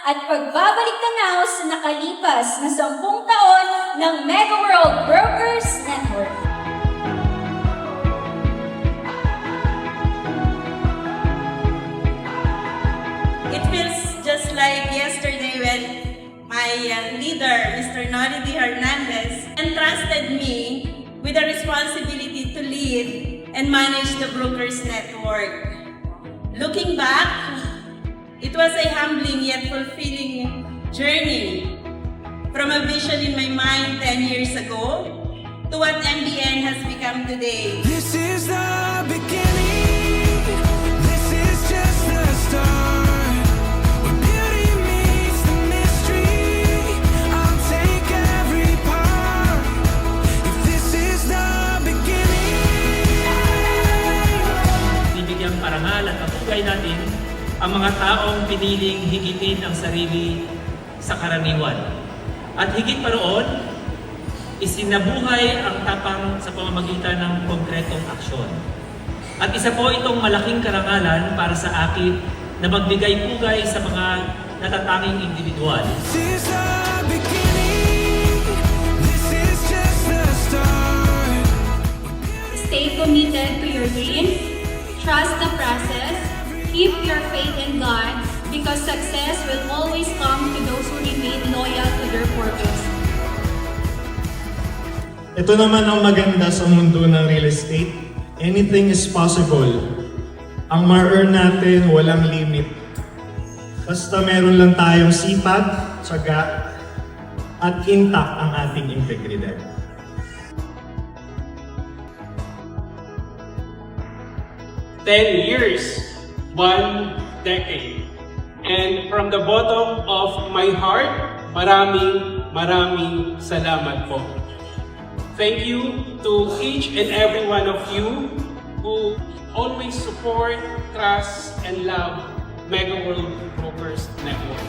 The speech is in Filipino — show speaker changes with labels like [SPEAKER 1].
[SPEAKER 1] at pagbabalik tanaw sa nakalipas na 10 taon ng Mega World Brokers Network.
[SPEAKER 2] It feels just like yesterday when my leader, Mr. Nori D. Hernandez, entrusted me with the responsibility to lead and manage the Brokers Network. Looking back, it was a humbling yet fulfilling journey from a vision in my mind 10 years ago to what MBN has become today.
[SPEAKER 3] This is the beginning. This is just the start. Where beauty meets the mystery. I'll take every part. If this is the beginning.
[SPEAKER 4] Bibigyan parangal at papugay natin ang mga taong piniling higitin ang sarili sa karaniwan. At higit pa roon, isinabuhay ang tapang sa pamamagitan ng konkretong aksyon. At isa po itong malaking karangalan para sa akin na magbigay-pugay sa mga natatanging individual.
[SPEAKER 3] This is the beginning. This is just the start.
[SPEAKER 5] Stay committed to your dreams, trust the process, keep your faith in God, because success will always come to those who remain loyal to their purpose.
[SPEAKER 6] Ito naman ang maganda sa mundo ng real estate. Anything is possible. Ang ma-earn natin walang limit. Basta meron lang tayong sipag, tiyaga, at intact ang ating integridad.
[SPEAKER 7] Years, 1 decade. And from the bottom of my heart, maraming salamat po. Thank you to each and every one of you who always support, trust, and love Mega World Brokers Network.